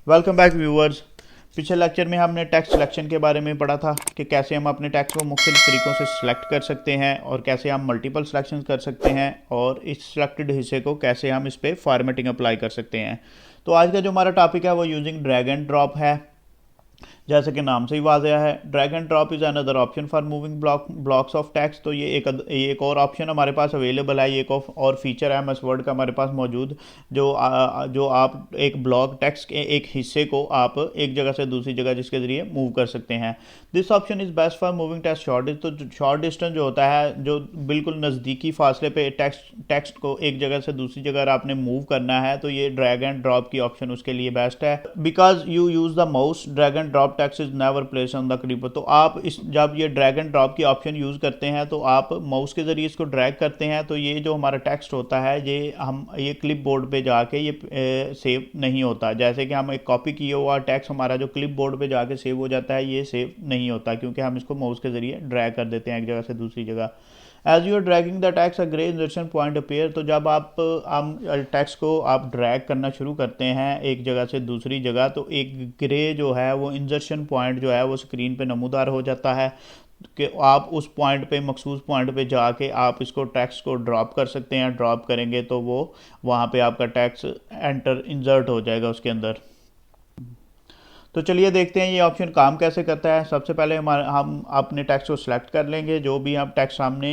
Welcome back viewers. पिछले lecture में हमने टेक्स्ट सिलेक्शन के बारे में पढ़ा था कि कैसे हम अपने टेक्स्ट को मुख्तलिफ तरीक़ों से सिलेक्ट कर सकते हैं और कैसे हम मल्टीपल सिलेक्शन कर सकते हैं और इस सिलेक्टेड हिस्से को कैसे हम इस पर फॉर्मेटिंग अप्लाई कर सकते हैं। तो आज का जो हमारा टॉपिक है वो यूजिंग ड्रैग एंड ड्रॉप है। जैसे कि नाम से ही वाज़ेह है, drag and drop is another option for moving blocks of text. तो ये एक और ऑप्शन हमारे पास अवेलेबल है, ये एक और फीचर है एमएस वर्ड का हमारे पास मौजूद, जो आप एक ब्लॉक टेक्स्ट के एक हिस्से को आप एक जगह से दूसरी जगह जिसके ज़रिए मूव कर सकते हैं। This option is best for moving text short. तो शॉर्ट डिस्टेंस जो होता है, जो बिल्कुल नज़दीकी फासले पे टेक्स्ट को एक जगह से दूसरी जगह आपने मूव करना है, तो ये ड्रैग एंड ड्रॉप की ऑप्शन उसके लिए बेस्ट है। Because you use the mouse, drag and drop text is never place on the keyboard. तो आप जब ये ड्रैग एंड ड्रॉप की ऑप्शन यूज़ करते हैं तो आप माउस के ज़रिए इसको ड्रैग करते हैं, तो ये जो हमारा टेक्स्ट होता है ये क्लिप बोर्ड पर जाके ये सेव नहीं होता। जैसे कि हम एक कॉपी किया हुआ टेक्स्ट हमारा जो क्लिप बोर्ड पर जाके सेव हो जाता है, ये सेव नहीं होता क्योंकि हम इसको माउस के ज़रिए ड्रैग कर देते हैं एक जगह से दूसरी जगह। As you are dragging the text a grey insertion point appear. तो जब आप टेक्स्ट को आप ड्रैग करना शुरू करते हैं एक जगह से दूसरी जगह, तो एक ग्रे जो है वो इंसर्शन पॉइंट जो है वो स्क्रीन पे नमूदार हो जाता है कि आप उस पॉइंट पे, मखसूस पॉइंट पे जाके आप इसको टेक्स्ट को ड्रॉप कर सकते हैं। ड्रॉप करेंगे तो वो वहाँ पे आपका टेक्स्ट एंटर इंसर्ट हो जाएगा उसके अंदर। तो चलिए देखते हैं ये ऑप्शन काम कैसे करता है। सबसे पहले हम अपने टेक्स्ट को सिलेक्ट कर लेंगे, जो भी हम टेक्स्ट सामने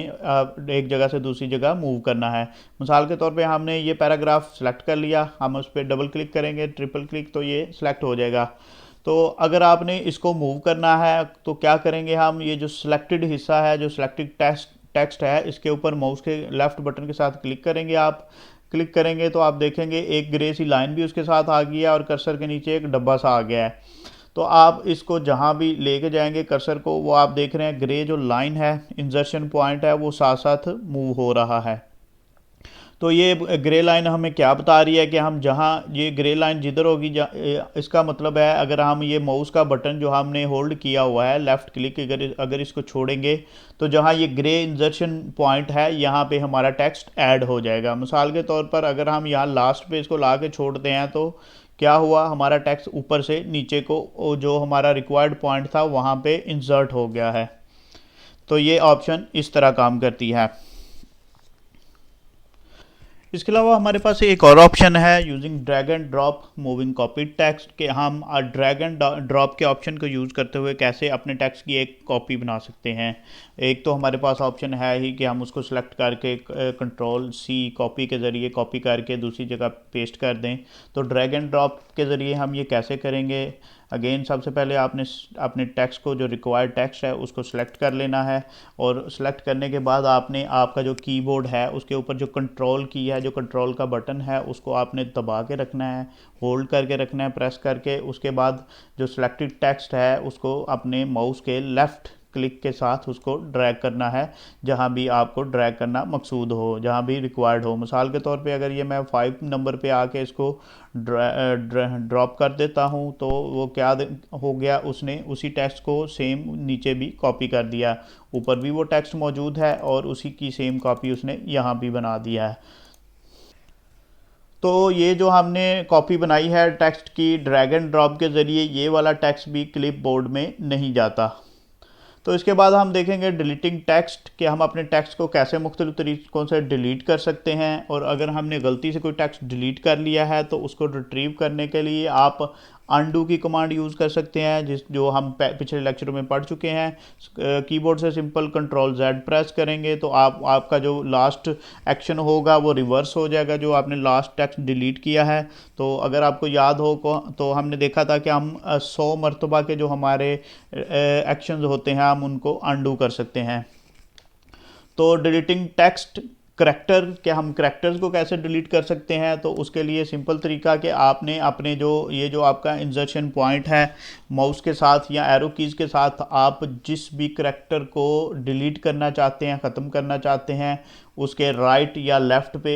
एक जगह से दूसरी जगह मूव करना है। मिसाल के तौर पे हमने ये पैराग्राफ सिलेक्ट कर लिया, हम उस पर डबल क्लिक करेंगे, ट्रिपल क्लिक, तो ये सिलेक्ट हो जाएगा। तो अगर आपने इसको मूव करना है तो क्या करेंगे, हम ये जो सिलेक्टेड हिस्सा है, जो सिलेक्टेड टेक्स्ट है, इसके ऊपर माउस के लेफ़्ट बटन के साथ क्लिक करेंगे। आप क्लिक करेंगे तो आप देखेंगे एक ग्रे सी लाइन भी उसके साथ आ गई है और कर्सर के नीचे एक डब्बा सा आ गया है। तो आप इसको जहाँ भी लेके जाएंगे कर्सर को, वो आप देख रहे हैं ग्रे जो लाइन है, इंसर्शन पॉइंट है, वो साथ साथ मूव हो रहा है। तो ये ग्रे लाइन हमें क्या बता रही है कि हम जहाँ ये ग्रे लाइन जिधर होगी, इसका मतलब है अगर हम ये माउस का बटन जो हमने होल्ड किया हुआ है लेफ़्ट क्लिक, अगर इसको छोड़ेंगे तो जहाँ ये ग्रे इंसर्शन पॉइंट है यहाँ पे हमारा टेक्स्ट ऐड हो जाएगा। मिसाल के तौर पर अगर हम यहाँ लास्ट पे इसको ला के छोड़ते हैं तो क्या हुआ, हमारा टेक्स्ट ऊपर से नीचे को जो हमारा रिक्वायर्ड पॉइंट था वहाँ पे इंसर्ट हो गया है। तो ये ऑप्शन इस तरह काम करती है। इसके अलावा हमारे पास एक और ऑप्शन है using drag and drop moving copy text, के हम ड्रैग एंड ड्रॉप के ऑप्शन को यूज़ करते हुए कैसे अपने टेक्स्ट की एक कॉपी बना सकते हैं। एक तो हमारे पास ऑप्शन है ही कि हम उसको सेलेक्ट करके कंट्रोल सी कॉपी के ज़रिए कॉपी करके दूसरी जगह पेस्ट कर दें। तो ड्रैग एंड ड्रॉप के ज़रिए हम ये कैसे करेंगे। अगेन सबसे पहले आपने अपने टेक्स्ट को, जो रिक्वायर्ड टेक्स्ट है, उसको सिलेक्ट कर लेना है और सिलेक्ट करने के बाद आपने आपका जो कीबोर्ड है उसके ऊपर जो कंट्रोल की है, जो कंट्रोल का बटन है, उसको आपने दबा के रखना है, होल्ड करके रखना है, प्रेस करके। उसके बाद जो सिलेक्टेड टेक्स्ट है उसको अपने माउस के लेफ़्ट क्लिक के साथ उसको ड्रैग करना है जहाँ भी आपको ड्रैग करना मकसूद हो, जहाँ भी रिक्वायर्ड हो। मिसाल के तौर पे अगर ये मैं 5 नंबर पे आके इसको ड्रॉप कर देता हूँ तो वो क्या हो गया, उसने उसी टेक्स्ट को सेम नीचे भी कॉपी कर दिया। ऊपर भी वो टेक्स्ट मौजूद है और उसी की सेम कॉपी उसने यहाँ भी बना दिया है। तो ये जो हमने कॉपी बनाई है टेक्स्ट की ड्रैग एंड ड्रॉप के ज़रिए, ये वाला टेक्स्ट भी क्लिप बोर्ड में नहीं जाता। तो इसके बाद हम देखेंगे डिलीटिंग टेक्स्ट, कि हम अपने टेक्स्ट को कैसे मुख्तलिफ तरीक़ों से डिलीट कर सकते हैं। और अगर हमने गलती से कोई टेक्स्ट डिलीट कर लिया है तो उसको रिट्रीव करने के लिए आप अनडू की कमांड यूज़ कर सकते हैं, जो हम पिछले लेक्चरों में पढ़ चुके हैं। कीबोर्ड से सिंपल कंट्रोल जेड प्रेस करेंगे तो आपका जो लास्ट एक्शन होगा वो रिवर्स हो जाएगा, जो आपने लास्ट टेक्स्ट डिलीट किया है। तो अगर आपको याद हो तो हमने देखा था कि हम 100 मरतबा के जो हमारे एक्शंस होते हैं हम उनको अनडू कर सकते हैं। तो डिलीटिंग टेक्स्ट करैक्टर, के हम करैक्टर्स को कैसे डिलीट कर सकते हैं, तो उसके लिए सिंपल तरीका कि आपने अपने जो आपका इंसर्शन पॉइंट है, माउस के साथ या एरो कीज़ के साथ आप जिस भी करैक्टर को डिलीट करना चाहते हैं, ख़त्म करना चाहते हैं, उसके राइट या लेफ़्ट पे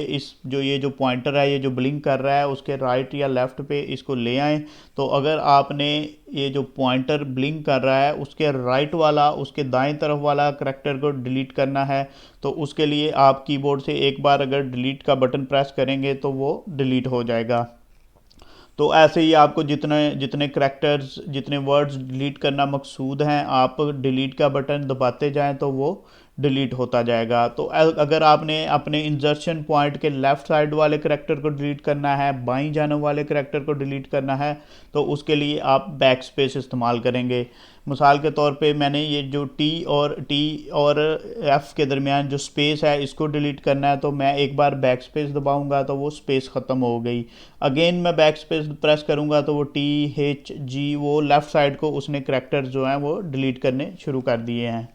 ये जो पॉइंटर है, ये जो ब्लिंक कर रहा है, उसके राइट या लेफ़्ट पे इसको ले आएँ। तो अगर आपने ये जो पॉइंटर ब्लिंक कर रहा है उसके राइट वाला, उसके दाएं तरफ वाला करैक्टर को डिलीट करना है, तो उसके लिए आप कीबोर्ड से एक बार अगर डिलीट का बटन प्रेस करेंगे तो वो डिलीट हो जाएगा। तो ऐसे ही आपको जितने जितने करैक्टर्स जितने वर्ड्स डिलीट करना मकसूद हैं, आप डिलीट का बटन दबाते जाएं तो वो डिलीट होता जाएगा। तो अगर आपने अपने इंसर्शन पॉइंट के लेफ़्ट साइड वाले करैक्टर को डिलीट करना है, बाईं जाने वाले करैक्टर को डिलीट करना है, तो उसके लिए आप बैक स्पेस इस्तेमाल करेंगे। मिसाल के तौर पे मैंने ये जो टी और एफ़ के दरमियान जो स्पेस है इसको डिलीट करना है, तो मैं एक बार बैक स्पेस दबाऊंगा तो वो स्पेस ख़त्म हो गई। अगेन मैं बैक स्पेस प्रेस करूंगा तो वो THG वो लेफ़्ट साइड को उसने करैक्टर जो हैं वो डिलीट करने शुरू कर दिए हैं।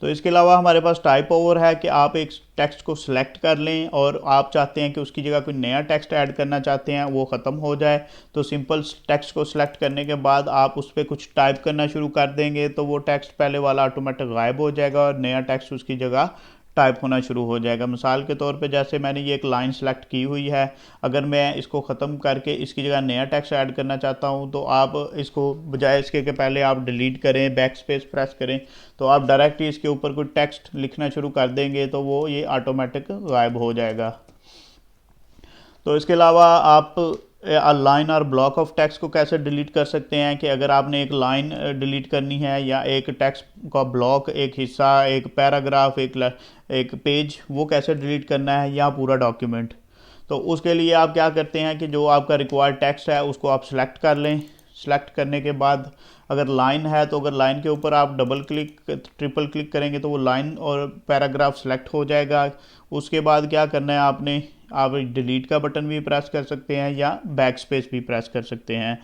तो इसके अलावा हमारे पास टाइप ओवर है कि आप एक टेक्स्ट को सिलेक्ट कर लें और आप चाहते हैं कि उसकी जगह कोई नया टेक्स्ट ऐड करना चाहते हैं, वो ख़त्म हो जाए। तो सिंपल टेक्स्ट को सिलेक्ट करने के बाद आप उस पर कुछ टाइप करना शुरू कर देंगे तो वो टेक्स्ट पहले वाला ऑटोमेटिक गायब हो जाएगा और नया टेक्स्ट उसकी जगह टाइप होना शुरू हो जाएगा। मिसाल के तौर पे जैसे मैंने ये एक लाइन सेलेक्ट की हुई है, अगर मैं इसको ख़त्म करके इसकी जगह नया टेक्स्ट ऐड करना चाहता हूँ तो आप इसको बजाय इसके कि पहले आप डिलीट करें, बैक स्पेस प्रेस करें, तो आप डायरेक्ट ही इसके ऊपर कोई टेक्स्ट लिखना शुरू कर देंगे तो वो ये ऑटोमेटिक गायब हो जाएगा। तो इसके अलावा आप लाइन और ब्लॉक ऑफ टेक्स्ट को कैसे डिलीट कर सकते हैं कि अगर आपने एक लाइन डिलीट करनी है या एक टेक्स्ट का ब्लॉक, एक हिस्सा, एक पैराग्राफ, एक पेज, वो कैसे डिलीट करना है या पूरा डॉक्यूमेंट। तो उसके लिए आप क्या करते हैं कि जो आपका रिक्वायर्ड टेक्स्ट है उसको आप सिलेक्ट कर लें। सिलेक्ट करने के बाद अगर लाइन है तो अगर लाइन के ऊपर आप डबल क्लिक ट्रिपल क्लिक करेंगे तो वो लाइन और पैराग्राफ सेलेक्ट हो जाएगा। उसके बाद क्या करना है आपने, आप डिलीट का बटन भी प्रेस कर सकते हैं या बैक स्पेस भी प्रेस कर सकते हैं।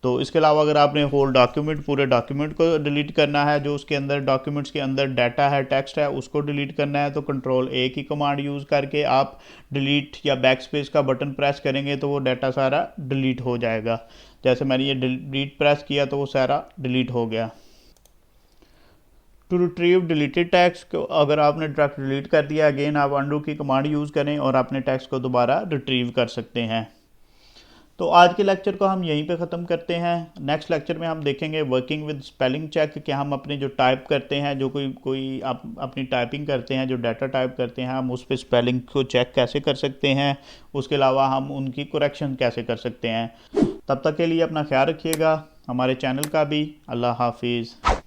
तो इसके अलावा अगर आपने होल डॉक्यूमेंट पूरे डॉक्यूमेंट को डिलीट करना है, जो उसके अंदर डॉक्यूमेंट्स के अंदर डाटा है, टेक्स्ट है, उसको डिलीट करना है, तो कंट्रोल A की कमांड यूज़ करके आप डिलीट या बैक स्पेस का बटन प्रेस करेंगे तो वो डाटा सारा डिलीट हो जाएगा। जैसे मैंने ये डिलीट प्रेस किया तो वो सारा डिलीट हो गया। टू रिट्रीव डिलीटेड टेक्स्ट को अगर आपने डायरेक्ट डिलीट कर दिया, अगेन आप अंडू की कमांड यूज़ करें और अपने टेक्स्ट को दोबारा रिट्रीव कर सकते हैं। तो आज के लेक्चर को हम यहीं पे ख़त्म करते हैं। नेक्स्ट लेक्चर में हम देखेंगे वर्किंग विद स्पेलिंग चेक, कि हम अपने जो टाइप करते हैं, जो कोई आप अपनी टाइपिंग करते हैं, जो डाटा टाइप करते हैं, हम उस पर स्पेलिंग को चेक कैसे कर सकते हैं। उसके अलावा हम उनकी करेक्शन कैसे कर सकते हैं। तब तक के लिए अपना ख्याल रखिएगा, हमारे चैनल का भी। अल्लाह हाफिज़।